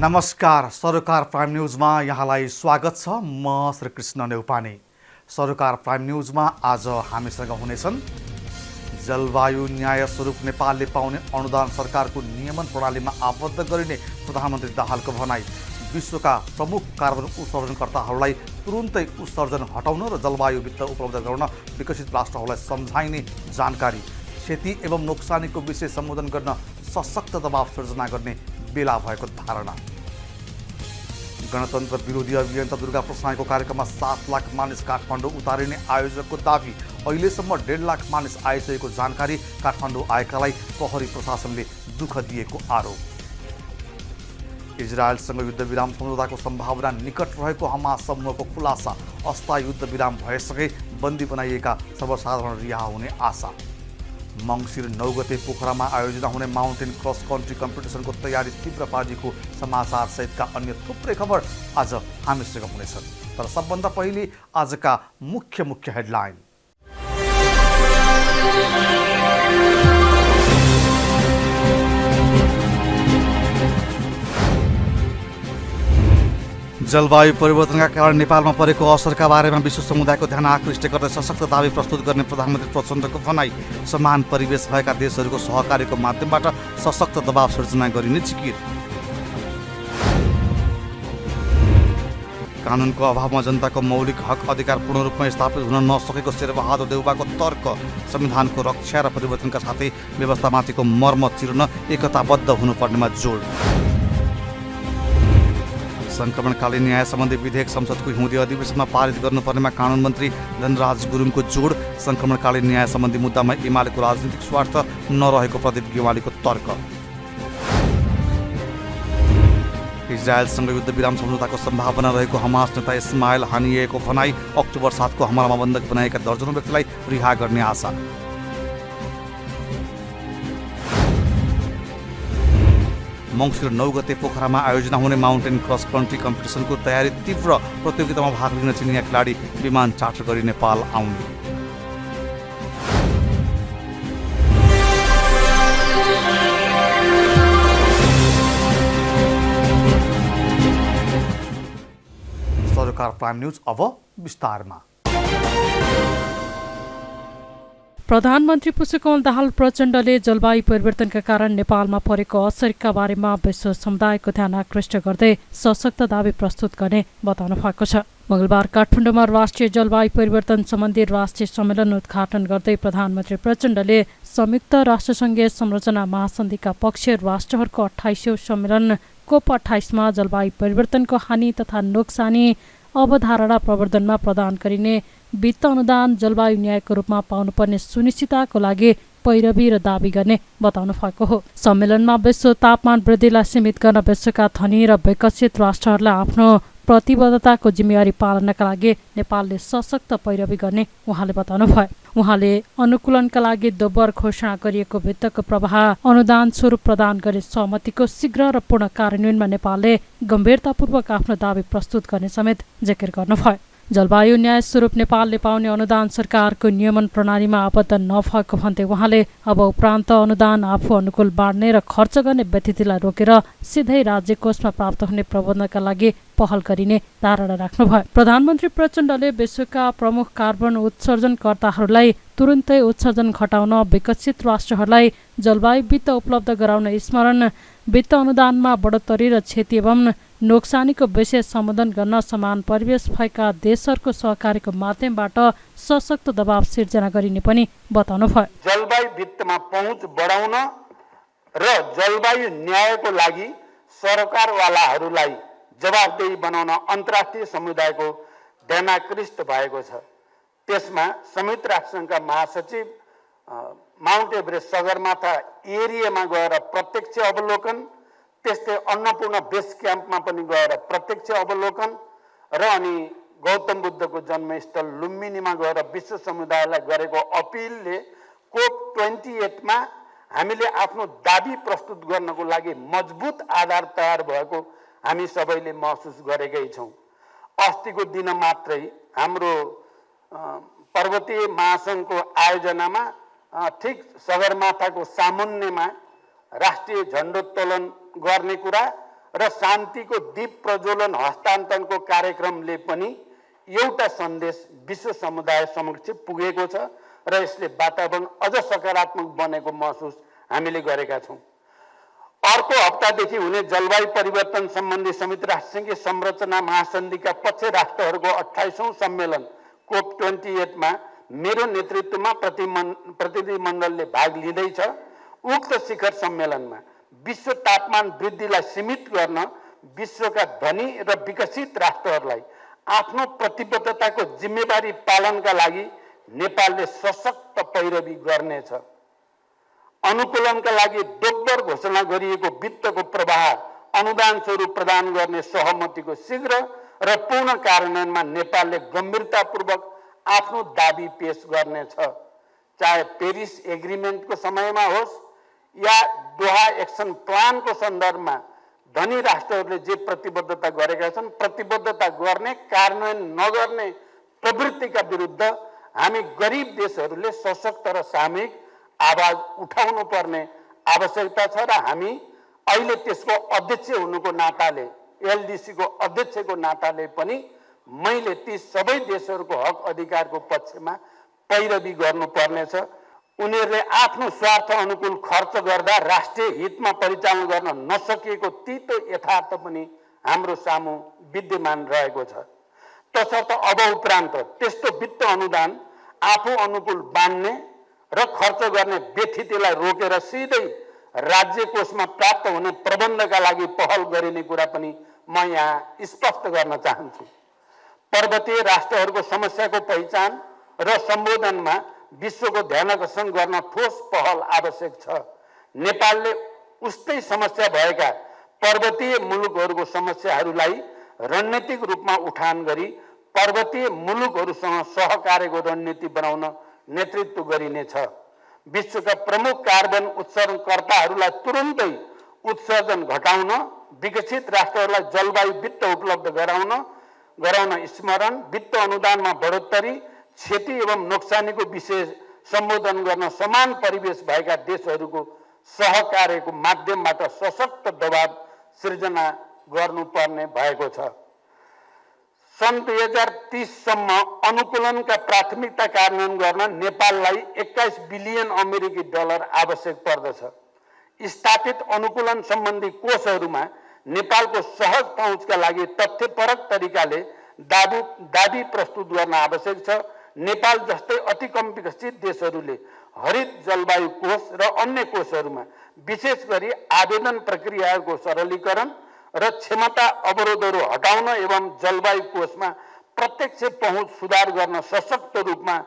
नमस्कार, सरोकार प्राइम न्यूजमा यहाँलाई स्वागत छ। म श्रीकृष्ण नेउपाने। सरोकार प्राइम न्यूजमा आज हामीसँग हुनेछन् जलवायु न्याय स्वरूप नेपालले पाउने अनुदान सरकारको नियमन प्रणालीमा आबद्ध गरिने प्रधानमन्त्री दाहालको भनाई, विश्वका प्रमुख कार्बन उत्सर्जनकर्ताहरूलाई तुरुन्तै उत्सर्जन हटाउन र जलवायु वित्त उपलब्ध गराउन विकसित राष्ट्रहरूलाई सम्झाइने जानकारी, क्षति एवं नोक्सानीको विषय सम्बोधन गर्न सशक्त दबाव सिर्जना गर्ने बेला भएको धारणा, गणतन्त्र विरोधी अभियन्ता दुर्गा प्रसाईको कार्यक्रममा 7 लाख मानिस काठमाडौँ उतारिने आयोजकको दाबी, अहिलेसम्म 1.5 लाख मानिस आइसकेको जानकारी, काठमाडौँ आएकालाई प्रहरी प्रशासनले दुःख दिएको आरोप, इजरायलसँग युद्धविराम सम्झौताको सम्भावना निकट रहेको हमास समूहको खुलासा, अस्थायी युद्धविराम भएसँगै बन्दी बनाइएका सर्वसाधारण रिहा हुने आशा, मङ्सिर 9 गते पोखरामा आयोजना हुने माउन्टेन क्रस कन्ट्री कम्पिटिसनको तयारी तीव्र पार्टीको समाचार सहितका अन्य थुप्रै खबर आज हामीसँग हुनेछन्। तर सबभन्दा पहिले आजका मुख्य हेडलाइन। जलवायु परिवर्तनका कारण नेपालमा परेको असरका बारेमा विश्व समुदायको ध्यान आकृष्ट गर्दै सशक्त दाबी प्रस्तुत गर्ने प्रधानमन्त्री प्रचण्डको भनाई, समान परिवेश भएका देशहरूको सहकार्यको माध्यमबाट सशक्त दबाव सिर्जना गरिने जिकिर, कानुनको अभावमा जनताको मौलिक हक अधिकार पूर्ण रूपमा स्थापित हुन नसकेको शेरबहादुर देउवाको तर्क, संविधानको रक्षा र परिवर्तनका साथै व्यवस्थामाथिको मर्म चिर्न एकताबद्ध हुनुपर्नेमा जोड, संक्रमणकालीन न्याय सम्बन्धी विधेयक संसदको हिउँदे अधिवेशनमा पारित गर्नुपर्नेमा कानुन मन्त्री धनराज गुरुङको जोड, संक्रमणकालीन न्याय सम्बन्धी मुद्दामा एमालेको राजनीतिक स्वार्थ नरहेको प्रदीप गेवालीको तर्क, इजरायलसँग युद्धविराम सम्झौताको सम्भावना रहेको हमास नेता इस्माइल हानिएको भनाई, अक्टोबर 7 को हमलामा बन्धक बनाएका दर्जनौं व्यक्तिलाई रिहा गर्ने आशा, मङ्सिर 9 गते पोखरामा आयोजना हुने माउन्टेन क्रस कन्ट्री कम्पिटिसनको तयारी तीव्र, प्रतियोगितामा भाग लिन चिनिया खेलाडी विमान चार्टर गरी नेपाल आउने, सरोकार प्राइम न्यूज अब विस्तारमा। प्रधानमन्त्री पुष्पकमल दाहाल प्रचण्डले जलवायु परिवर्तनका कारण नेपालमा परेको असरका बारेमा विश्व समुदायको ध्यान आकृष्ट गर्दै सशक्त दाबी प्रस्तुत गर्ने बताउनु भएको छ। मंगलबार काठमाडौँमा राष्ट्रिय जलवायु परिवर्तन सम्बन्धी राष्ट्रिय सम्मेलन उद्घाटन गर्दै प्रधानमन्त्री प्रचण्डले संयुक्त राष्ट्रसङ्घीय संरचना महासन्धिका पक्षीय राष्ट्रहरूको 28औं सम्मेलन COP 28मा जलवायु परिवर्तनको हानि तथा नोक्सानी अवधारणा प्रवर्धनमा प्रदान गरिने वित्त अनुदान जलवायु न्यायको रूपमा पाउनुपर्ने सुनिश्चितताको लागि पैरवी र दाबी गर्ने बताउनु भएको हो। सम्मेलनमा विश्व तापमान वृद्धिलाई सीमित गर्न विश्वका धनी र विकसित राष्ट्रहरूलाई आफ्नो प्रतिबद्धताको जिम्मेवारी पालनका लागि नेपालले सशक्त पैरवी गर्ने उहाँले बताउनुभयो। उहाँले अनुकूलनका लागि दोब्बर घोषणा गरिएको वित्तको प्रवाह अनुदान स्वरूप प्रदान गर्ने सहमतिको शीघ्र र पूर्ण कार्यान्वयनमा नेपालले गम्भीरतापूर्वक आफ्नो दाबी प्रस्तुत गर्ने समेत जिकिर गर्नुभयो। जलवायु न्याय स्वरूप नेपालले पाउने अनुदान सरकारको नियमन प्रणालीमा आबद्ध नभएको भन्दै उहाँले अब उपरान्त अनुदान आफू अनुकूल बाँड्ने र खर्च गर्ने व्यतिथिलाई रोकेर सिधै राज्य कोषमा प्राप्त हुने प्रबन्धका लागि पहल गरिने धारणा राख्नुभयो। प्रधानमन्त्री प्रचण्डले विश्वका प्रमुख कार्बन उत्सर्जनकर्ताहरूलाई तुरुन्तै उत्सर्जन घटाउन विकसित राष्ट्रहरूलाई जलवायु वित्त उपलब्ध गराउन स्मरण, वित्त अनुदानमा बढोत्तरी र क्षति एवं नोक्सानीको विषय सम्बोधन गर्न समान परिवेश भएका देशहरूको सहकार्यको माध्यमबाट सशक्त दबाव सिर्जना गरिने पनि बताउनुभयो। जलवायु वित्तमा पहुँच बढाउन र जलवायु न्यायको लागि सरकारवालाहरूलाई जवाबदेही बनाउन अन्तर्राष्ट्रिय समुदायको ध्यानाकृष्ट भएको छ। त्यसमा संयुक्त राष्ट्रसङ्घका महासचिव माउन्ट एभरेस्ट सगरमाथा एरियामा गएर प्रत्यक्ष अवलोकन, त्यस्तै अन्नपूर्ण बेस क्याम्पमा पनि गएर प्रत्यक्ष अवलोकन र अनि गौतम बुद्धको जन्मस्थल लुम्बिनीमा गएर विश्व समुदायलाई गरेको अपिलले COP 28मा हामीले आफ्नो दाबी प्रस्तुत गर्नको लागि मजबुत आधार तयार भएको हामी सबैले महसुस गरेकै छौँ। अस्तिको दिन मात्रै हाम्रो पर्वतीय महासङ्घको आयोजनामा ठिक सगरमाथाको सामुन्नेमा राष्ट्रिय झण्डोत्तोलन गर्ने कुरा र शान्तिको दीप प्रज्वलन हस्तान्तरणको कार्यक्रमले पनि एउटा सन्देश विश्व समुदाय समक्ष पुगेको छ र यसले वातावरण अझ सकारात्मक बनेको महसुस हामीले गरेका छौँ। अर्को हप्तादेखि हुने जलवायु परिवर्तन सम्बन्धी संयुक्त राष्ट्रसङ्घीय संरचना महासन्धिका पक्ष राष्ट्रहरूको 28औं सम्मेलन COP28 मा मेरो नेतृत्वमा प्रतिनिधिमण्डलले भाग लिँदैछ। उक्त शिखर सम्मेलनमा विश्व तापमान वृद्धिलाई सीमित गर्न विश्वका धनी र विकसित राष्ट्रहरूलाई आफ्नो प्रतिबद्धताको जिम्मेवारी पालनका लागि नेपालले सशक्त पैरवी गर्नेछ। अनुकूलनका लागि दोब्बर घोषणा गरिएको वित्तको प्रवाह अनुदान स्वरूप प्रदान गर्ने सहमतिको शीघ्र र पूर्ण कार्यान्वयनमा नेपालले गम्भीरतापूर्वक आफ्नो दाबी पेश गर्नेछ। चाहे पेरिस एग्रिमेन्टको समयमा होस् या दोहा एक्सन प्लानको सन्दर्भमा धनी राष्ट्रहरूले जे प्रतिबद्धता गरेका छन्, प्रतिबद्धता गर्ने कार्यान्वयन नगर्ने प्रवृत्तिका विरुद्ध हामी गरिब देशहरूले सशक्त र सामूहिक आवाज उठाउनु पर्ने आवश्यकता छ र हामी अहिले त्यसको अध्यक्ष हुनुको नाताले, एलडीसीको अध्यक्षको नाताले पनि मैले ती सबै देशहरूको हक अधिकारको पक्षमा पैरवी गर्नुपर्नेछ। उनीहरूले आफ्नो स्वार्थ अनुकूल खर्च गर्दा राष्ट्रिय हितमा परिचालन गर्न नसकिएको तीतो यथार्थ पनि हाम्रो सामु विद्यमान रहेको छ। तसर्थ अब उपरान्त त्यस्तो वित्त अनुदान आफू अनुकूल बाँड्ने र खर्च गर्ने व्यथितिलाई रोकेर सिधै राज्य कोषमा प्राप्त हुने प्रबन्धका लागि पहल गरिने कुरा पनि म यहाँ स्पष्ट गर्न चाहन्छु। पर्वतीय राष्ट्रहरूको समस्याको पहिचान र सम्बोधनमा विश्वको ध्यानाकर्षण गर्न ठोस पहल आवश्यक छ। नेपालले उस्तै समस्या भएका पर्वतीय मुलुकहरूको समस्याहरूलाई रणनीतिक रूपमा उठान गरी पर्वतीय मुलुकहरूसँग सहकार्यको रणनीति बनाउन नेतृत्व गरिनेछ। विश्वका प्रमुख कार्बन उत्सर्जनकर्ताहरूलाई तुरुन्तै उत्सर्जन घटाउन, विकसित राष्ट्रहरूलाई जलवायु वित्त उपलब्ध गराउन स्मरण, वित्त अनुदानमा बढोत्तरी, क्षति एवं नोक्सानीको विषय सम्बोधन गर्न समान परिवेश भएका देशहरूको सहकार्यको माध्यमबाट सशक्त दबाव सिर्जना गर्नुपर्ने भएको छ। सन् 2030 सम्म अनुकूलनका प्राथमिकता कार्यान्वयन गर्न नेपाललाई 21 बिलियन अमेरिकी डलर आवश्यक पर्दछ। स्थापित अनुकूलन सम्बन्धी कोषहरूमा नेपालको सहज पहुँचका लागि तथ्यपरक तरिकाले दाबी प्रस्तुत गर्न आवश्यक छ। नेपाल जस्तै अति कम विकसित देशहरूले हरित जलवायु कोष र अन्य कोषहरूमा विशेष गरी आवेदन प्रक्रियाहरूको सरलीकरण र क्षमता अवरोधहरू हटाउन एवं जलवायु कोषमा प्रत्यक्ष पहुँच सुधार गर्न सशक्त रूपमा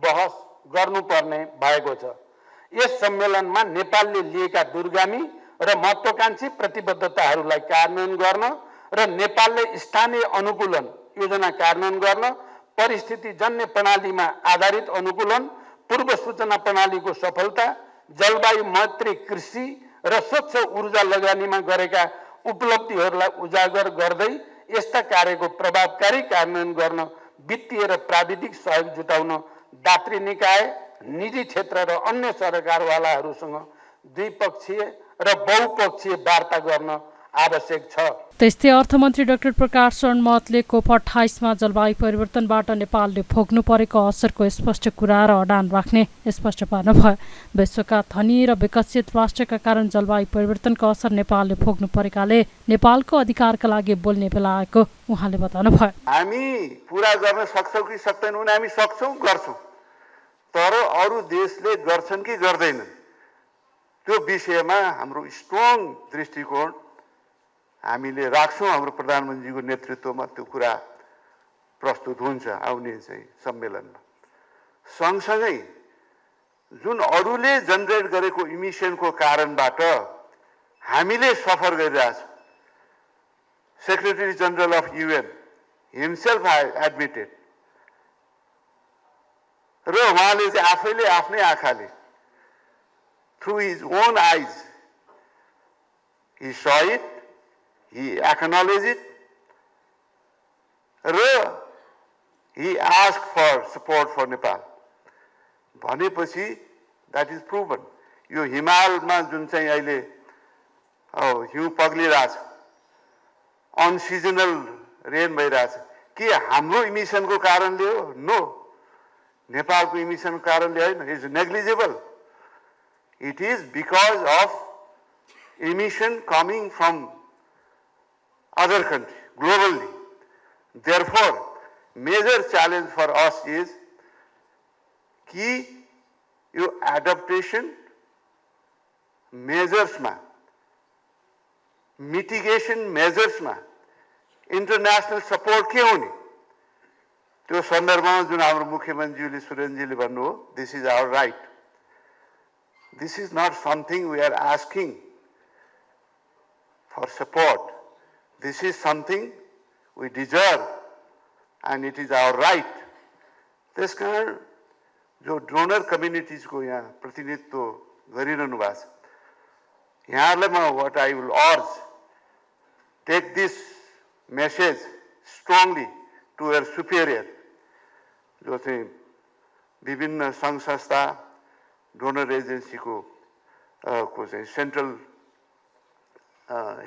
बहस गर्नुपर्ने भएको छ। यस सम्मेलनमा नेपालले लिएका दूरगामी र महत्त्वाकांक्षी प्रतिबद्धताहरूलाई कार्यान्वयन गर्न र नेपालले स्थानीय अनुकूलन योजना कार्यान्वयन गर्न, परिस्थितिजन्य प्रणालीमा आधारित अनुकूलन, पूर्व सूचना प्रणालीको सफलता, जलवायु मैत्री कृषि र स्वच्छ ऊर्जा लगानीमा गरेका उपलब्धिहरूलाई उजागर गर्दै यस्ता कार्यको प्रभावकारी कार्यान्वयन गर्न वित्तीय र प्राविधिक सहयोग जुटाउन दात्री निकाय, निजी क्षेत्र र अन्य सरकारवालाहरूसँग द्विपक्षीय र बहुपक्षीय वार्ता गर्न आवश्यक छ। त्यस्तै अर्थमन्त्री डाक्टर प्रकाश शरण महतले COP28 मा जलवायु परिवर्तनबाट नेपालले भोग्नु परेको असरको स्पष्ट कुरा र अडान राख्ने स्पष्ट पार्नुभयो। विश्वका धनी र विकसित राष्ट्रका कारण जलवायु परिवर्तनको असर नेपालले भोग्नु परेकाले नेपालको अधिकारका लागि बोल्ने बेला आएको उहाँले बताउनुभयो। हामी पूरा गर्न सक्छौँ कि सक्दैनौँ भने हामी सक्छौँ, गर्छौँ, तर अरू देशले गर्छन् कि गर्दैनन् त्यो विषयमा हाम्रो स्ट्रङ दृष्टिकोण हामीले राख्छौँ। हाम्रो प्रधानमन्त्रीको नेतृत्वमा त्यो कुरा प्रस्तुत हुन्छ आउने चाहिँ सम्मेलनमा। सँगसँगै जुन अरूले जेनेरेट गरेको इमिसनको कारणबाट हामीले सफर गरिरहेछौँ, secretary general of UN himself admitted र उहाँले चाहिँ आफैले आफ्नै आँखाले थ्रु हिज ओन आइज he saw it, he acknowledged it, र he asked for support for Nepal. भनेपछि that is proven. यो हिमालमा जुन चाहिँ अहिले हिउँ पग्लिरहेछ अनसिजनल रेन भइरहेछ के हाम्रो इमिसनको कारणले हो? नो, नेपालको इमिसनको कारणले होइन, is negligible. It is because of emission coming from other countries globally. Therefore, major challenge for us is कि यो adaptation measures मा, mitigation measures मा international support के होने? त्यो सन्दर्भमा जुन हाम्रो मुख्यमन्त्रीले सुरेन्द्रजीले भन्नु हो, this is our right. This is not something we are asking for support. This is something we deserve and it is our right. त्यस कारण जो डोनर कम्युनिटीज को यहाँ प्रतिनिधित्व गरिरहनु भएको छ, यहाँहरूलाई म what I will urge, take this message strongly to your superior, जो चाहिँ विभिन्न सङ्घ संस्था डोनर एजेन्सी को चाहिँ सेन्ट्रल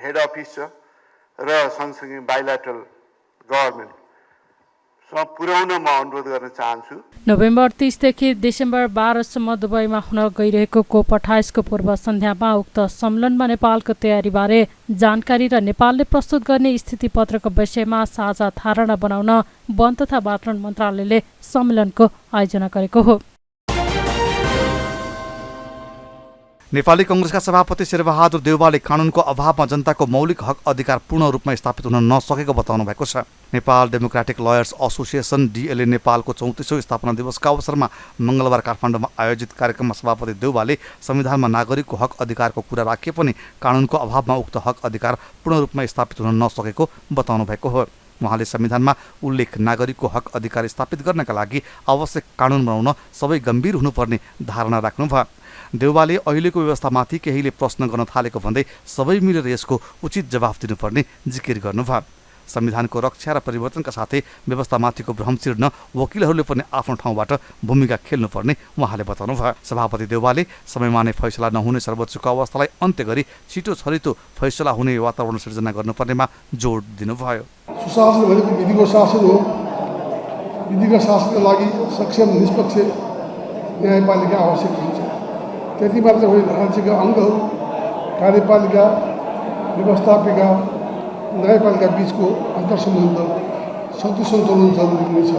हेड अफिस छ र सँगसँगै बाइलेटरल गभर्नमेन्ट पुर्याउन म अनुरोध गर्न चाहन्छु. नोभेम्बर 30 देखि डिसेम्बर 12 सम्म दुबईमा हुन गइरहेको कोप 28 को पूर्व सन्ध्यामा उक्त सम्मेलनमा नेपालको तयारीबारे जानकारी र नेपालले प्रस्तुत गर्ने स्थिति पत्रको विषयमा साझा धारणा बनाउन वन तथा वातावरण मन्त्रालयले सम्मेलनको आयोजना गरेको हो. नेपाली कांग्रेसका सभापति शेरबहादुर देउवाले कानुनको अभावमा जनताको मौलिक हक अधिकार पूर्ण रूपमा स्थापित हुन नसकेको बताउनु भएको छ. Nepal democratic liars association DLA नेपालको 34औं स्थापना दिवसका अवसरमा मंगलबार काठमाडौँमा आयोजित कार्यक्रममा सभापति देउवाले संविधानमा नागरिकको हक अधिकारको कुरा राखे पनि कानुनको अभावमा उक्त हक अधिकार पूर्ण रूपमा स्थापित हुन नसकेको बताउनु भएको हो. उहाँले संविधानमा उल्लेख नागरिकको हक अधिकार स्थापित गर्नका लागि आवश्यक कानुन बनाउन सबै गम्भीर हुनुपर्ने धारणा राख्नुभयो. देउवाले अहिलेको व्यवस्थामाथि केहीले प्रश्न गर्न थालेको भन्दै सबै मिलेर यसको उचित जवाफ दिनुपर्ने जिकिर गर्नुभयो. संविधानको रक्षा र परिवर्तनका साथै व्यवस्थामाथिको भ्रम चिर्न वकिलहरूले पनि आफ्नो ठाउँबाट भूमिका खेल्नुपर्ने उहाँले बताउनुभयो. सभापति देउवाले समयमा नै फैसला नहुने सर्वोच्चको अवस्थालाई अन्त्य गरी छिटो छरितो फैसला हुने वातावरण सिर्जना गर्नुपर्नेमा जोड दिनुभयो. सुशासन भनेको विधिको शासन हो. विधिको शासनका लागि सक्षम निष्पक्ष न्यायपालिका आवश्यक हुन्छ. त्यति मात्र होइन, राज्यका अङ्गहरू कार्यपालिका, व्यवस्थापिका, न्यायपालिका बीचको अन्तर्सम्बन्ध शक्ति सन्तुलन जरुरी हुनेछ.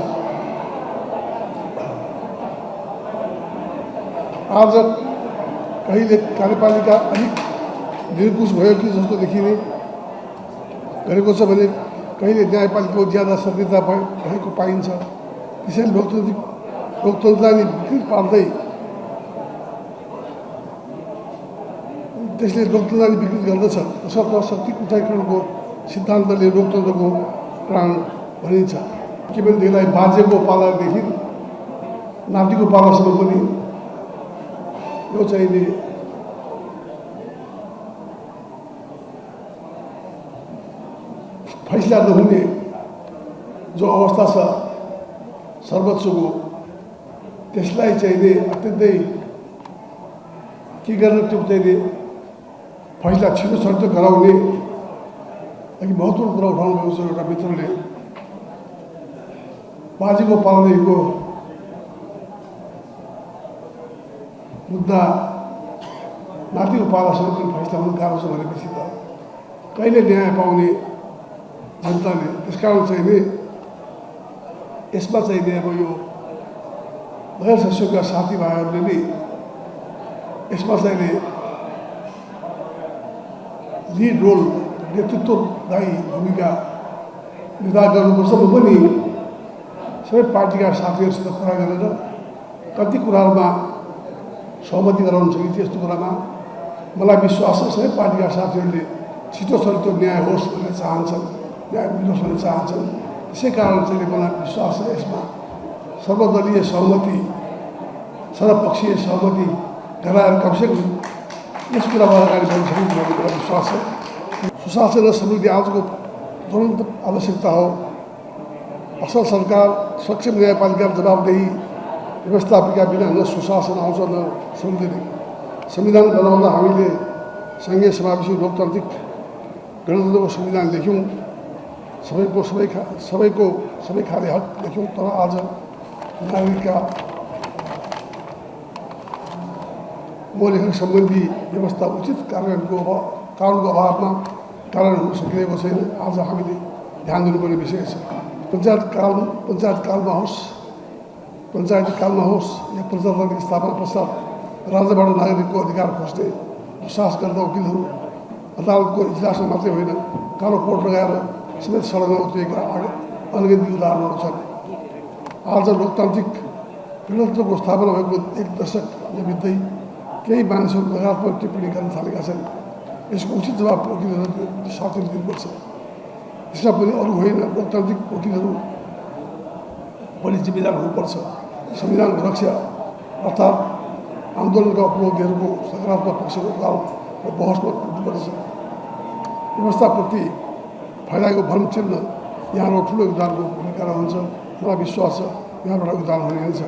आज कहिले कार्यपालिका अलिक निरङ्कुश भयो कि जस्तो देखिने गरेको छ भने कहिले न्यायपालिकाको ज्यादा सक्रियता भएको पाइन्छ. त्यसैले लोकतन्त्रलाई विकृत पार्दै त्यसले लोकतन्त्रलाई विकृत गर्दछ. तसर्थ शक्ति उठाइकरणको सिद्धान्तले लोकतन्त्रको प्राण भनिन्छ. के भनेदेखिलाई बाजेको पालादेखि नातिको पालासम्म पनि यो चाहिँ फैसला नहुने जो अवस्था छ सर्वोच्चको, त्यसलाई चाहिँ अत्यन्तै के गर्न त्यो चाहिँ फैसला छिटो छरितो गराउने लागि महत्त्वपूर्ण कुरा उठाउनु भएको छ. एउटा मित्रले बाजेको पालादेखिको मुद्दा नातिको पालासम्म पनि फैसला हुनु गाह्रो छ भनेपछि त कहिले न्याय पाउने जनताले. त्यसकारण चाहिँ नि यसमा चाहिँ नि अब यो गैर संसदका साथीभाइहरूले नै यसमा चाहिँ नि लिड रोल, नेतृत्वदायी भूमिका निर्वाह गर्नुपर्छ. म पनि सबै पार्टीका साथीहरूसित कुरा गरेर कति कुराहरूमा सहमति गराउन सकिन्छ. यस्तो कुरामा मलाई विश्वास छ सबै पार्टीका साथीहरूले छिटो छरितो न्याय होस् भन्ने चाहन्छन्, न्याय मिलोस् भन्ने चाहन्छन्. त्यसै कारण चाहिँ मलाई विश्वास छ यसमा सर्वदलीय सहमति, सर्वपक्षीय सहमति गराएर कमसेकम यस कुरामा अगाडि बढ्न सकिन्छ भन्ने मलाई विश्वास छ. सुशासन र समृद्धि आजको ज्वलन्त आवश्यकता हो. असल सरकार, सक्षम न्यायपालिका, जवाबदेही व्यवस्थापिका बिना न सुशासन आउँछ न समृद्धि. संविधान बनाउँदा हामीले सङ्घीय समावेशी लोकतान्त्रिक गणतन्त्रको संविधान लेख्यौँ. सबै खाले हक देख्यौँ। तर आज नागरिकका मौलिक हक सम्बन्धी व्यवस्था उचित कानुनको अभावमा कार्यान्वयन हुन सकिरहेको छैन। आज हामीले ध्यान दिनुपर्ने विषय छ। पञ्चायती कालमा होस् या प्रजातन्त्रको स्थापना पश्चात राज्यबाट नागरिकको अधिकार खोज्ने साहस गर्दा वकिलहरू अदालतको इजलासमा मात्रै होइन, कालो कोट लगाएर समेत सडकमा उत्रिएका अनगिन्ती उदाहरणहरू छन्। आज लोकतान्त्रिक गणतन्त्रको स्थापना भएको 1 दशक बित्दै केही मानिसहरू नकारात्मक टिप्पणी गर्न थालेका छन्। यसको उचित जवाब वकिलहरूले साथीहरू दिनुपर्छ। यसमा पनि अरू होइन, लोकतान्त्रिक वकिलहरू पनि जिम्मेदार हुनुपर्छ। संविधानको रक्षा अर्थात् आन्दोलनका उपलब्धिहरूको सकारात्मक पक्षको उदाहरण र बहसमा पुग्नुपर्छ। व्यवस्थाप्रति फैलाएको भ्रम चिन्ह यहाँको ठुलो योगदानको भूमिका रहन्छ। मलाई विश्वास छ यहाँबाट योगदान हुने छ।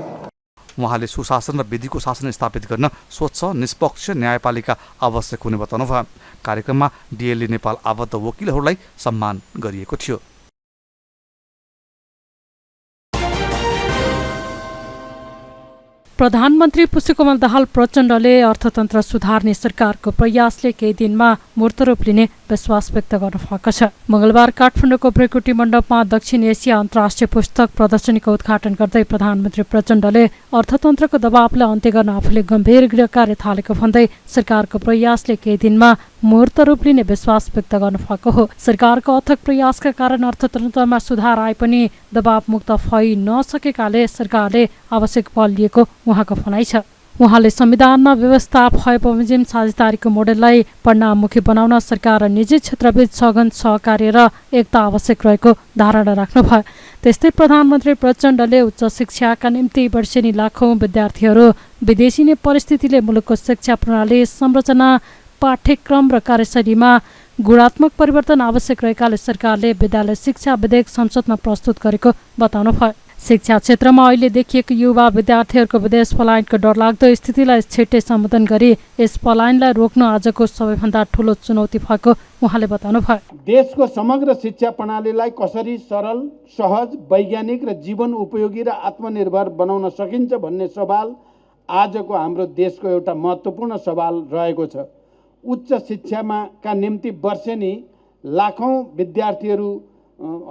उहाँले सुशासन र विधिको शासन स्थापित गर्न स्वच्छ निष्पक्ष न्यायपालिका आवश्यक हुने बताउनुभयो। कार्यक्रममा डिएलए नेपाल आबद्ध वकिलहरूलाई सम्मान गरिएको थियो। प्रधानमन्त्री पुष्पकमल दाहाल प्रचण्डले अर्थतन्त्र सुधार्ने सरकारको प्रयासले केही दिनमा मूर्त रूप लिने विश्वास व्यक्त गर्नुभएको छ। मंगलबार काठमाडौँको भ्रकुटी मण्डपमा दक्षिण एसिया अन्तर्राष्ट्रिय पुस्तक प्रदर्शनीको उद्घाटन गर्दै प्रधानमन्त्री प्रचण्डले अर्थतन्त्रको दबावलाई अन्त्य गर्न आफूले गम्भीर गृह कार्य थालेको भन्दै सरकारको प्रयासले केही दिनमा मूर्त रूप लिने विश्वास व्यक्त गर्नुभएको हो। सरकारको अथक प्रयासका कारण अर्थतन्त्रमा सुधार आए पनि दबावमुक्त भइ नसकेकाले सरकारले आवश्यक पल लिएको उहाँको भनाइ छ। उहाँले संविधानमा व्यवस्था भए बमोजिम साझेदारीको मोडेललाई परिणाममुखी बनाउन सरकार र निजी क्षेत्रबीच सघन सहकार्य र एकता आवश्यक रहेको धारणा राख्नुभयो। त्यस्तै प्रधानमन्त्री प्रचण्डले उच्च शिक्षाका निम्ति वर्षेनी लाखौं विद्यार्थीहरू विदेशिने परिस्थितिले मुलुकको शिक्षा प्रणाली संरचना पाठ्यक्रम र कार्यशैलीमा गुणात्मक परिवर्तन आवश्यक रहेकाले सरकारले विद्यालय शिक्षा विधेयक संसदमा प्रस्तुत गरेको बताउनुभयो। शिक्षा क्षेत्रमा अहिले देखिएको युवा विद्यार्थीहरूको विदेश पलायनको डरलाग्दो स्थितिलाई छिट्टै सम्बोधन गरी यस पलायनलाई रोक्नु आजको सबैभन्दा ठूलो चुनौती भएको उहाँले बताउनुभयो। देशको समग्र शिक्षा प्रणालीलाई कसरी सरल, सहज, वैज्ञानिक र जीवन उपयोगी र आत्मनिर्भर बनाउन सकिन्छ भन्ने सवाल आजको हाम्रो देशको एउटा महत्त्वपूर्ण सवाल रहेको छ। उच्च शिक्षाका निम्ति वर्षेनी लाखौं विद्यार्थीहरू,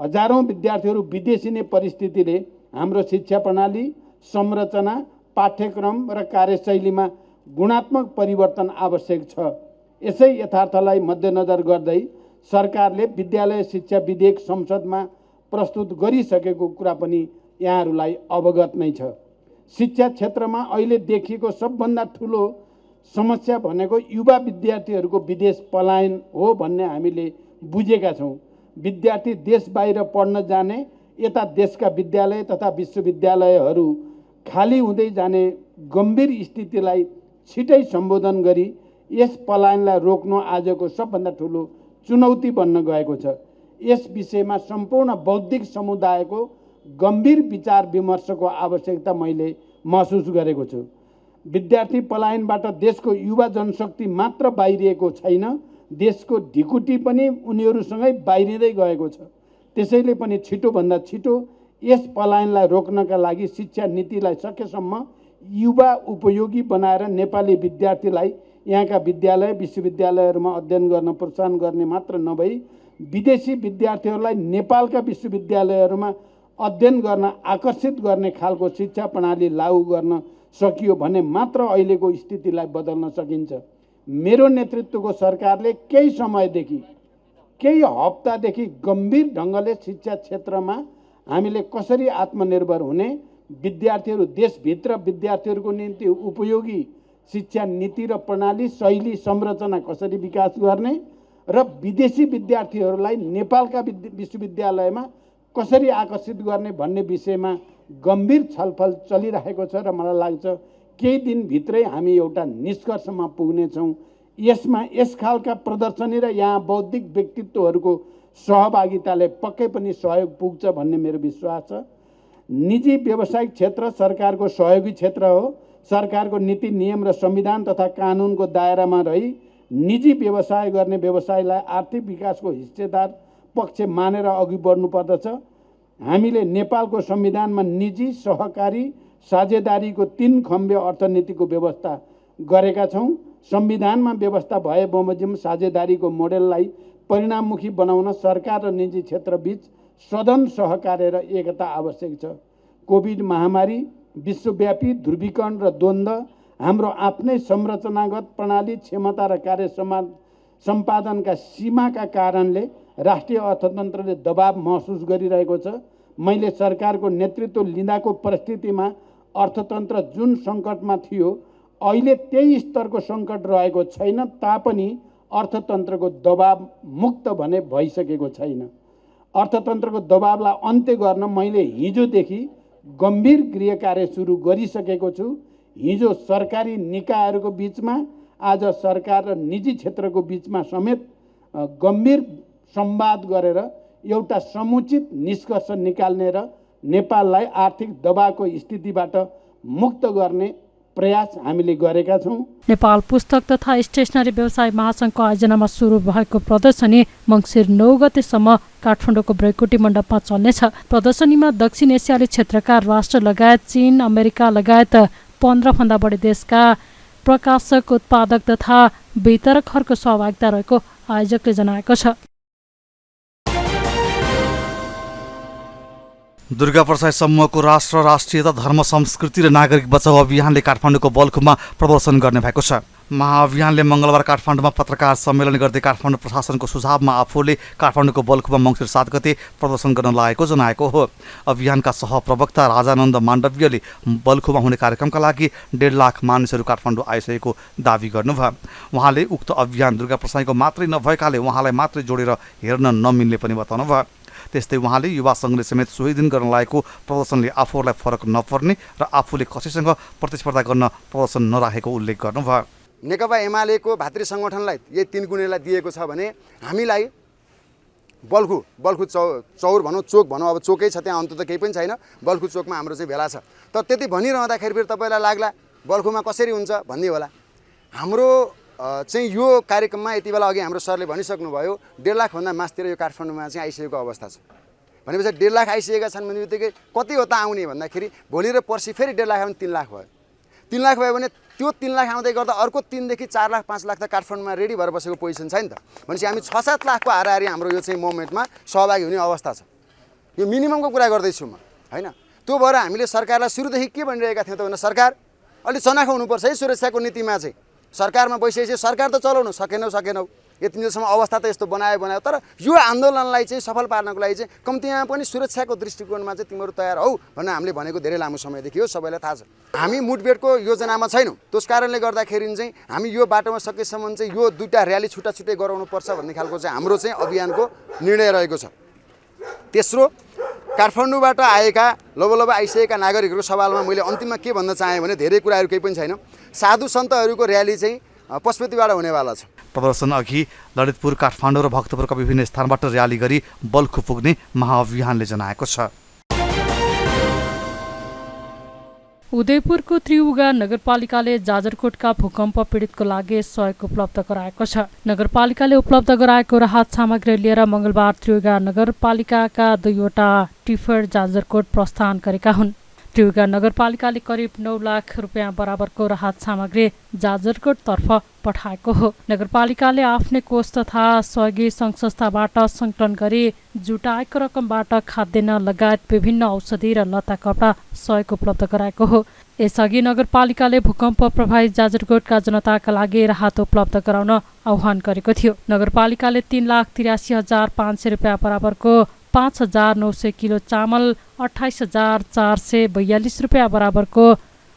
हजारौं विद्यार्थीहरू विदेशिने परिस्थितिले हाम्रो शिक्षा प्रणाली, संरचना, पाठ्यक्रम र कार्यशैलीमा गुणात्मक परिवर्तन आवश्यक छ। यसै यथार्थलाई मध्यनजर गर्दै सरकारले विद्यालय शिक्षा विधेयक संसदमा प्रस्तुत गरिसकेको कुरा पनि यहाँहरूलाई अवगत नै छ। शिक्षा क्षेत्रमा अहिले देखिएको सबभन्दा ठुलो समस्या भनेको युवा विद्यार्थीहरूको विदेश पलायन हो भन्ने हामीले बुझेका छौँ। विद्यार्थी देश बाहिर पढ्न जाने, यता देशका विद्यालय तथा विश्वविद्यालयहरू खाली हुँदै जाने गम्भीर स्थितिलाई छिटै सम्बोधन गरी यस पलायनलाई रोक्नु आजको सबभन्दा ठुलो चुनौती बन्न गएको छ। यस विषयमा सम्पूर्ण बौद्धिक समुदायको गम्भीर विचार विमर्शको आवश्यकता मैले महसुस गरेको छु। विद्यार्थी पलायनबाट देशको युवा जनशक्ति मात्र बाहिरिएको छैन, देशको ढिकुटी पनि उनीहरूसँगै बाहिरिँदै गएको छ। त्यसैले पनि छिटोभन्दा छिटो यस पलायनलाई रोक्नका लागि शिक्षा नीतिलाई सकेसम्म युवा उपयोगी बनाएर नेपाली विद्यार्थीलाई यहाँका विद्यालय विश्वविद्यालयहरूमा अध्ययन गर्न प्रोत्साहन गर्ने मात्र नभई विदेशी विद्यार्थीहरूलाई नेपालका विश्वविद्यालयहरूमा अध्ययन गर्न आकर्षित गर्ने खालको शिक्षा प्रणाली लागू गर्न सकियो भने मात्र अहिलेको स्थितिलाई बदल्न सकिन्छ। मेरो नेतृत्वको सरकारले केही समयदेखि, केही हप्तादेखि गम्भीर ढङ्गले शिक्षा क्षेत्रमा हामीले कसरी आत्मनिर्भर हुने, विद्यार्थीहरू देशभित्र विद्यार्थीहरूको निम्ति उपयोगी शिक्षा नीति र प्रणाली शैली संरचना कसरी विकास गर्ने र विदेशी विद्यार्थीहरूलाई नेपालका विश्वविद्यालयमा कसरी आकर्षित गर्ने भन्ने विषयमा गम्भीर छलफल चलिरहेको छ र मलाई लाग्छ केही दिनभित्रै हामी एउटा निष्कर्षमा पुग्नेछौँ। यसमा यस खालका प्रदर्शनी र यहाँ बौद्धिक व्यक्तित्वहरूको सहभागिताले पक्कै पनि सहयोग पुग्छ भन्ने मेरो विश्वास छ। निजी व्यावसायिक क्षेत्र सरकारको सहयोगी क्षेत्र हो। सरकारको नीति नियम र संविधान तथा कानुनको दायरामा रही निजी व्यवसाय गर्ने व्यवसायलाई आर्थिक विकासको हिस्सेदार पक्ष मानेर अघि बढ्नुपर्दछ। हामीले नेपालको संविधानमा निजी, सहकारी, साझेदारीको 3 खम्बे अर्थनीतिको व्यवस्था गरेका छौँ। संविधानमा व्यवस्था भए बमोजिम साझेदारीको मोडेललाई परिणाममुखी बनाउन सरकार र निजी क्षेत्रबीच सदन सहकार्य र एकता आवश्यक छ। कोभिड महामारी, विश्वव्यापी ध्रुवीकरण र द्वन्द्व, हाम्रो आफ्नै संरचनागत प्रणाली, क्षमता र कार्य सम्पादनका सीमाका कारणले राष्ट्रिय अर्थतन्त्रले दबाव महसुस गरिरहेको छ। मैले सरकारको नेतृत्व लिँदाको परिस्थितिमा अर्थतन्त्र जुन सङ्कटमा थियो, अहिले त्यही स्तरको सङ्कट रहेको छैन तापनि अर्थतन्त्रको दबाव मुक्त भने भइसकेको छैन। अर्थतन्त्रको दबावलाई अन्त्य गर्न मैले हिजोदेखि गम्भीर गृह कार्य सुरु गरिसकेको छु। हिजो सरकारी निकायहरूको बिचमा, आज सरकार र निजी क्षेत्रको बिचमा समेत गम्भीर संवाद गरेर एउटा समुचित निष्कर्ष निकाल्ने र नेपाललाई आर्थिक दबावको स्थितिबाट मुक्त गर्ने प्रयास हामीले गरेका छौँ। नेपाल पुस्तक तथा स्टेसनरी व्यवसाय महासङ्घको आयोजनामा सुरु भएको प्रदर्शनी मङ्सिर 9 गतेसम्म काठमाडौँको ब्रैकुटी मण्डपमा चल्नेछ। प्रदर्शनीमा दक्षिण एसियाली क्षेत्रका राष्ट्र लगायत चीन, अमेरिका लगायत 15 भन्दा बढी देशका प्रकाशक, उत्पादक तथा वितरकहरूको सहभागिता रहेको आयोजकले जनाएको छ। दुर्गा प्रसाद समूहको राष्ट्र, राष्ट्रियता, धर्म, संस्कृति र नागरिक बचाउ अभियानले काठमाडौँको बल्खुमा प्रदर्शन गर्ने भएको छ। महाअभियानले मङ्गलबार काठमाडौँमा पत्रकार सम्मेलन गर्दै काठमाडौँ प्रशासनको सुझावमा आफूले काठमाडौँको बल्खुमा मङ्सिर 7 गते प्रदर्शन गर्न लागेको जनाएको हो। अभियानका सहप्रवक्ता राजानन्द माण्डव्यले बल्खुमा हुने कार्यक्रमका लागि 1.5 लाख मानिसहरू काठमाडौँ आइसकेको दावी गर्नुभयो। उहाँले उक्त अभियान दुर्गा प्रसाईको मात्रै नभएकाले उहाँलाई मात्रै जोडेर हेर्न नमिल्ने पनि बताउनुभयो। त्यस्तै उहाँले युवा सङ्घले समेत सोही दिन गर्न लागेको प्रदर्शनले आफूहरूलाई फरक नपर्ने र आफूले कसैसँग प्रतिस्पर्धा गर्न प्रदर्शन नराखेको उल्लेख गर्नुभयो। नेकपा एमालेको भातृ सङ्गठनलाई यही 3 गुणेलाई दिएको छ भने हामीलाई बल्खु चौर भनौँ, चोक भनौँ, अब चोकै छ, त्यहाँ अन्त त केही पनि छैन। बल्खु चोकमा हाम्रो चाहिँ भेला छ। तर त्यति भनिरहँदाखेरि फेरि तपाईँलाई लाग्ला बल्खुमा कसरी हुन्छ भन्ने होला। हाम्रो चाहिँ यो कार्यक्रममा यति बेला अघि हाम्रो सरले भनिसक्नुभयो 1.5 लाखभन्दा मास्तिर यो काठमाडौँमा चाहिँ आइसकेको अवस्था छ। भनेपछि 1.5 लाख आइसकेका छन् भने बित्तिकै कति हो त आउने भन्दाखेरि भोलि र पर्सि फेरि 1.5 लाख भने 3 लाख भयो। 3 लाख भयो भने त्यो 3 लाख आउँदै गर्दा अर्को 3 देखि 4 लाख 5 लाख त काठमाडौँमा रेडी भएर बसेको पोजिसन छ नि त। भनेपछि हामी 6-7 लाखको हाराहारी हाम्रो यो चाहिँ मुभमेन्टमा सहभागी हुने अवस्था छ। यो मिनिममको कुरा गर्दैछु म, होइन? त्यो भएर हामीले सरकारलाई सुरुदेखि के भनिरहेका थियौँ त भने सरकार अलिक चनाखो हुनुपर्छ है सुरक्षाको नीतिमा चाहिँ। सरकारमा बसिसकेपछि सरकार त चलाउनु सकेनौ, यति दिनसम्म अवस्था त यस्तो बनायो। तर यो आन्दोलनलाई चाहिँ सफल पार्नको लागि चाहिँ कम्तीमा पनि सुरक्षाको दृष्टिकोणमा चाहिँ तिमीहरू तयार हौ भनेर हामीले भनेको धेरै लामो समयदेखि हो, सबैलाई थाहा छ। हामी मुठभेडको योजनामा छैनौँ। त्यस कारणले गर्दाखेरि चाहिँ हामी यो बाटोमा सकेसम्म चाहिँ यो 2टा र्याली छुट्टै गराउनुपर्छ भन्ने खालको चाहिँ हाम्रो चाहिँ अभियानको निर्णय रहेको छ। तेस्रो, काठमाडौँबाट आएका लबलब आइसकेका नागरिकहरूको सवालमा मैले अन्तिममा के भन्न चाहेँ भने धेरै कुराहरू केही पनि छैन। साधु सन्तहरूको र्याली चाहिँ पशुपतिबाट हुनेवाला छ। प्रदर्शन अघि ललितपुर, काठमाडौँ र भक्तपुरका विभिन्न स्थानबाट र्याली गरी बल्खु पुग्ने महाअभियानले जनाएको छ। उदयपुरको त्रियुगा नगरपालिकाले जाजरकोटका भूकम्प पीडितको लागि सहयोग उपलब्ध गराएको छ। नगरपालिकाले उपलब्ध गराएको राहत सामग्री लिएर मङ्गलबार त्रियुगा नगरपालिकाका 2वटा टिफर जाजरकोट प्रस्थान गरेका हुन्। त्रियुगा नगरपालिकाले करिब 9 लाख रुपियाँ बराबरको राहत सामग्री जाजरकोटतर्फ पठाएको हो। नगरपालिकाले आफ्नै कोष तथा सहयोगी सङ्घ संस्थाबाट सङ्कलन गरी जुटाएको रकमबाट खाद्यान्न लगायत विभिन्न औषधि र लत्ता कपडा सहयोग उपलब्ध गराएको हो। यसअघि नगरपालिकाले भूकम्प प्रभावित जाजरकोटका जनताका लागि राहत उपलब्ध गराउन आह्वान गरेको थियो। नगरपालिकाले 3,83,500 रुपियाँ बराबरको 5,900 किलो चामल, 28,442 रुपियाँ बराबरको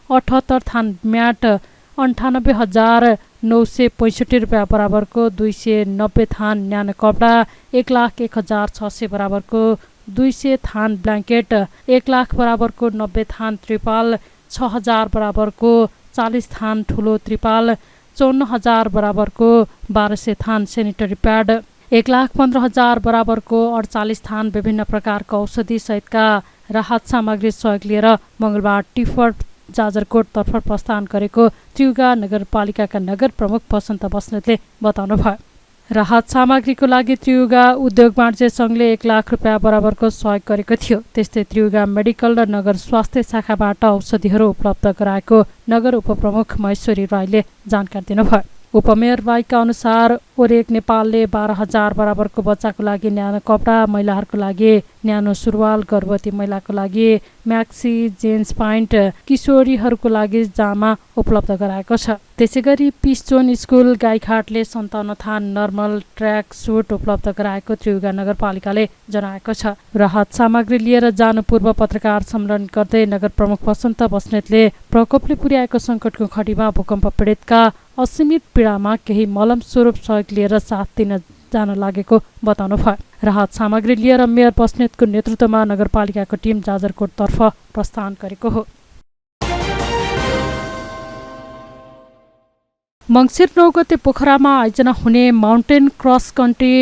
78 थान म्याट, 98,965 रुपियाँ बराबरको 290 थान न्यानो कपडा, 1,01,600 बराबरको 200 थान ब्ल्याङ्केट, 1 लाख बराबरको 90 थान त्रिपाल, 6,000 बराबरको 40 थान ठुलो त्रिपाल, 54,000 बराबरको 1200 थान सेनिटरी प्याड, 1,15,000 बराबरको 48 थान विभिन्न प्रकारको औषधि सहितका राहत सामग्री सहयोग लिएर मङ्गलबार टिफर जाजरकोटतर्फ प्रस्थान गरेको त्रियुगा नगरपालिकाका नगर प्रमुख वसन्त बस्नेतले बताउनुभयो। राहत सामग्रीको लागि त्रियुगा उद्योग वाणिज्य सङ्घले 1 लाख रुपियाँ बराबरको सहयोग गरेको थियो। त्यस्तै त्रियुगा मेडिकल र नगर स्वास्थ्य शाखाबाट औषधिहरू उपलब्ध गराएको नगर उपप्रमुख महेश्वरी राईले जानकारी दिनुभयो। उपमेयर राईका अनुसार ओरेक नेपालले 12,000 बराबरको बच्चाको लागि न्यानो कपडा, महिलाहरूको लागि न्यानो सुरुवाल, गर्भवती महिलाको लागि म्याक्सी, जेन्स प्यान्ट, किशोरीहरूको लागि जामा उपलब्ध गराएको छ। त्यसैगरी पिसचोन स्कुल गाईघाटले 57 थान नर्मल ट्र्याक सुट उपलब्ध गराएको त्रियुगा नगरपालिकाले जनाएको छ। राहत सामग्री लिएर जानु पूर्व पत्रकार सम्मेलन गर्दै नगर प्रमुख वसन्त बस्नेतले प्रकोपले पुर्याएको सङ्कटको घडीमा भूकम्प पीडितका असीमित पीडामा केही मलम स्वरूप सहयोग लिएर साथ दिन जान लागेको बताउनु भयो। राहत सामग्री लिएर मेयर बस्नेतको नेतृत्वमा नगरपालिकाको टिम जाजरकोटतर्फ प्रस्थान गरेको हो। मङ्सिर 9 गते पोखरामा आयोजना हुने माउन्टेन क्रस कन्ट्री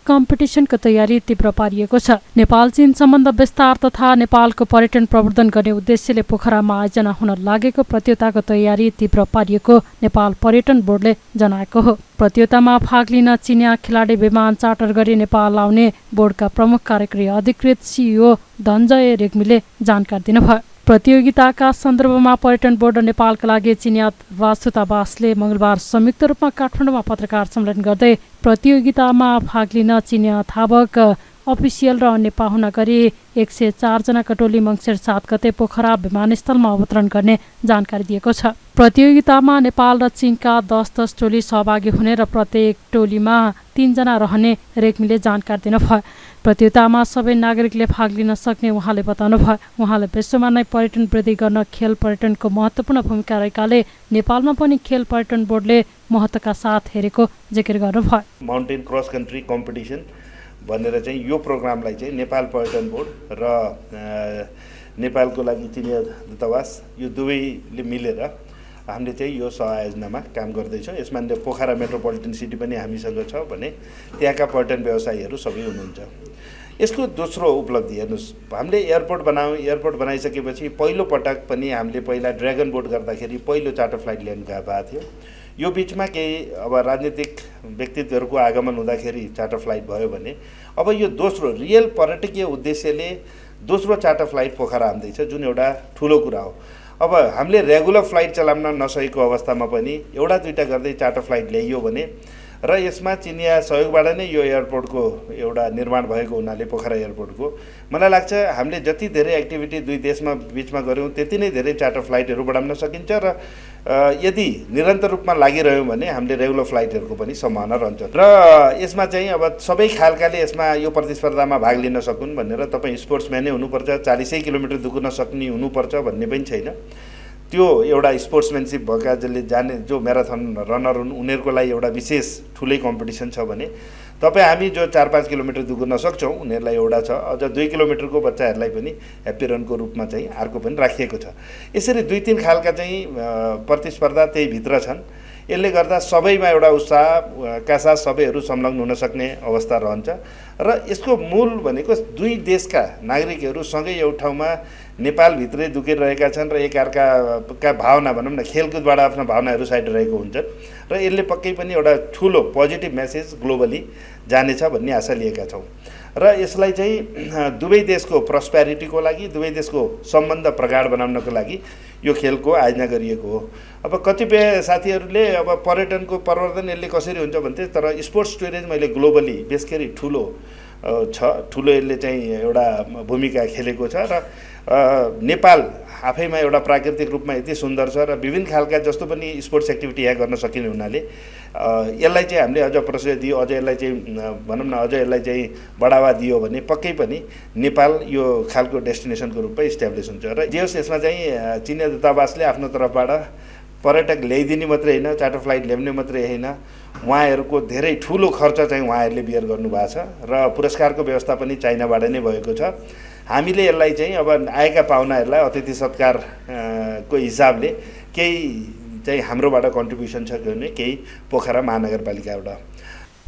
कम्पिटिसनको तयारी तीव्र पारिएको छ। नेपाल चीन सम्बन्ध विस्तार तथा नेपालको पर्यटन प्रवर्धन गर्ने उद्देश्यले पोखरामा आयोजना हुन लागेको प्रतियोगिताको तयारी तीव्र पारिएको नेपाल पर्यटन बोर्डले जनाएको हो। प्रतियोगितामा भाग लिन चिनिया खेलाडी विमान चार्टर गरी नेपाल आउने बोर्डका प्रमुख कार्यकारी अधिकृत सिइओ धनजय रेग्मीले जानकारी दिनुभयो। प्रतियोगिताका सन्दर्भमा पर्यटन बोर्ड र नेपालका लागि चिनिया राजदूतावासले मङ्गलबार संयुक्त रूपमा काठमाडौँमा पत्रकार सम्मेलन गर्दै प्रतियोगितामा भाग लिन चिनिया धावक, अफिसियल र अन्य पाहुना गरी 104 जनाका टोली मङ्सिर 7 गते पोखरा विमानस्थलमा अवतरण गर्ने जानकारी दिएको छ। प्रतियोगितामा नेपाल र चीनका 10-10 टोली सहभागी हुने र प्रत्येक टोलीमा 3 जना रहने रेग्मीले जानकारी दिनुभयो। प्रतियोगितामा सबै नागरिकले भाग लिन सक्ने उहाँले बताउनुभयो। उहाँले विश्वमा नै पर्यटन वृद्धि गर्न खेल पर्यटनको महत्त्वपूर्ण भूमिका रहेकाले नेपालमा पनि खेल पर्यटन बोर्डले महत्त्वका साथ हेरेको जिकिर गर्नुभयो। माउन्टेन क्रस कन्ट्री कम्पिटिसन भनेर चाहिँ यो प्रोग्रामलाई चाहिँ नेपाल पर्यटन बोर्ड र नेपालको लागि चिनिया दूतावास यो दुवैले मिलेर हामीले चाहिँ यो सहआयोजनामा काम गर्दैछौँ। यसमा पोखरा मेट्रोपोलिटन सिटी पनि हामीसँग छ भने त्यहाँका पर्यटन व्यवसायीहरू सबै हुनुहुन्छ। यसको दोस्रो उपलब्धि हेर्नुहोस्, हामीले एयरपोर्ट बनाइसकेपछि पहिलो पटक पनि हामीले पहिला ड्र्यागन बोट गर्दाखेरि पहिलो चार्टर फ्लाइट ल्यान्ड भएको थियो। यो बिचमा केही अब राजनीतिक व्यक्तित्वहरूको आगमन हुँदाखेरि चार्टर फ्लाइट भयो भने अब यो दोस्रो रियल पर्यटकीय उद्देश्यले दोस्रो चार्टर फ्लाइट पोखरा आउँदैछ, जुन एउटा ठुलो कुरा हो। अब हामीले रेगुलर फ्लाइट चलाउन नसकेको अवस्थामा पनि एउटा दुईटा गर्दै चार्टर फ्लाइट ल्याइयो भने र यसमा चिनिया सहयोगबाट नै यो एयरपोर्टको एउटा निर्माण भएको हुनाले पोखरा एयरपोर्टको मलाई लाग्छ हामीले जति धेरै एक्टिभिटी दुई देशमा बिचमा गऱ्यौँ त्यति नै धेरै चार्टर फ्लाइटहरू बढाउन सकिन्छ र यदि निरन्तर रूपमा लागिरह्यौँ भने हामीले रेगुलर फ्लाइटहरूको पनि सम्भावना रहन्छ। र यसमा चाहिँ अब सबै खालकाले यसमा यो प्रतिस्पर्धामा भाग लिन सकुन् भनेर तपाईँ स्पोर्ट्सम्यानै हुनुपर्छ, 40 किलोमिटर दुकुन सक्ने हुनुपर्छ भन्ने पनि छैन। त्यो एउटा स्पोर्ट्सम्यानसिप भएका जसले जाने जो म्याराथन रनर हुन् उनीहरूको लागि एउटा विशेष ठुलै कम्पिटिसन छ भने तपाईँ हामी जो 4-5 किलोमिटर दुकुन सक्छौँ उनीहरूलाई एउटा छ। अझ 2 किलोमिटरको बच्चाहरूलाई पनि ह्याप्पी रनको रूपमा चाहिँ अर्को पनि राखिएको छ। यसरी 2-3 खालका चाहिँ प्रतिस्पर्धा त्यही भित्र छन्। यसले गर्दा सबैमा एउटा उत्साहका साथ सबैहरू संलग्न हुन सक्ने अवस्था रहन्छ र यसको मूल भनेको दुई देशका नागरिकहरू सँगै एउटा ठाउँमा नेपालभित्रै दुखिरहेका छन् र एकअर्काका भावना भनौँ न खेलकुदबाट आफ्नो भावनाहरू साइड रहेको हुन्छन् र यसले पक्कै पनि एउटा ठुलो पोजिटिभ मेसेज ग्लोबली जानेछ भन्ने आशा लिएका छौँ र यसलाई चाहिँ दुवै देशको प्रस्पेरिटीको लागि दुवै देशको सम्बन्ध प्रगाढ बनाउनको लागि यो खेलको आयोजना गरिएको हो। अब कतिपय साथीहरूले अब पर्यटनको प्रवर्धन यसले कसरी हुन्छ भन्थे, तर स्पोर्ट्स टुरिज्म अहिले ग्लोबली बेसकरी ठुलो यसले चाहिँ एउटा भूमिका खेलेको छ र नेपाल आफैमा एउटा प्राकृतिक रूपमा यति सुन्दर छ र विभिन्न खालका जस्तो पनि स्पोर्ट्स एक्टिभिटी यहाँ गर्न सकिने हुनाले यसलाई चाहिँ हामीले अझ प्रशय दियो, अझ यसलाई चाहिँ भनौँ न अझ यसलाई चाहिँ बढावा दियो भने पक्कै पनि नेपाल यो खालको डेस्टिनेसनको रूपमा इस्ट्याब्लिस हुन्छ। र जे होस् यसमा चाहिँ चिनिया दूतावासले आफ्नो तर्फबाट पर्यटक ल्याइदिने मात्रै होइन, चार्टर फ्लाइट ल्याउने मात्रै होइन, उहाँहरूको धेरै ठुलो खर्च चाहिँ उहाँहरूले बियर गर्नुभएको छ र पुरस्कारको व्यवस्था पनि चाइनाबाट नै भएको छ। हामीले यसलाई चाहिँ अब आएका पाहुनाहरूलाई अतिथि सत्कार को हिसाबले केही चाहिँ हाम्रोबाट कन्ट्रिब्युसन छ भने केही पोखरा महानगरपालिकाबाट।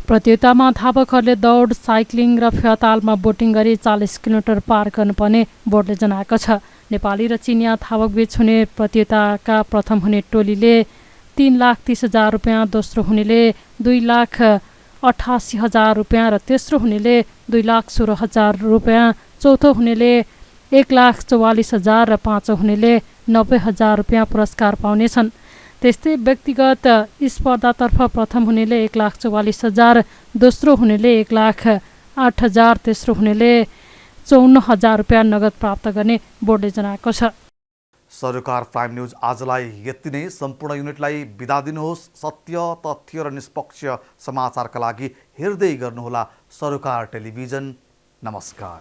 प्रतियोगितामा धावकहरूले दौड, साइक्लिङ र फेवातालमा बोटिङ गरी 40 किलोमिटर पार गर्नुपर्ने बोर्डले जनाएको छ। नेपाली र चिनिया धावकबीच हुने प्रतियोगिताका प्रथम हुने टोलीले 3,30,000 रुपियाँ, दोस्रो हुनेले 2,00,000 88,000 रुपियाँ र तेस्रो हुनेले 2,16,000 रुपियाँ, चौथो हुनेले 1,44,000 र पाँचौँ हुनेले 90,000 रुपियाँ पुरस्कार पाउनेछन्। त्यस्तै व्यक्तिगत स्पर्धातर्फ प्रथम हुनेले 1,44,000, दोस्रो हुनेले 1,08,000, तेस्रो हुनेले 54,000 रुपियाँ नगद प्राप्त गर्ने बोर्डले जनाएको छ। सरोकार प्राइम न्युज आजलाई यति नै। सम्पूर्ण युनिटलाई बिदा दिनुहोस्। सत्य, तथ्य र निष्पक्ष समाचारका लागि हेर्दै गर्नुहोला सरोकार टेलिभिजन। नमस्कार।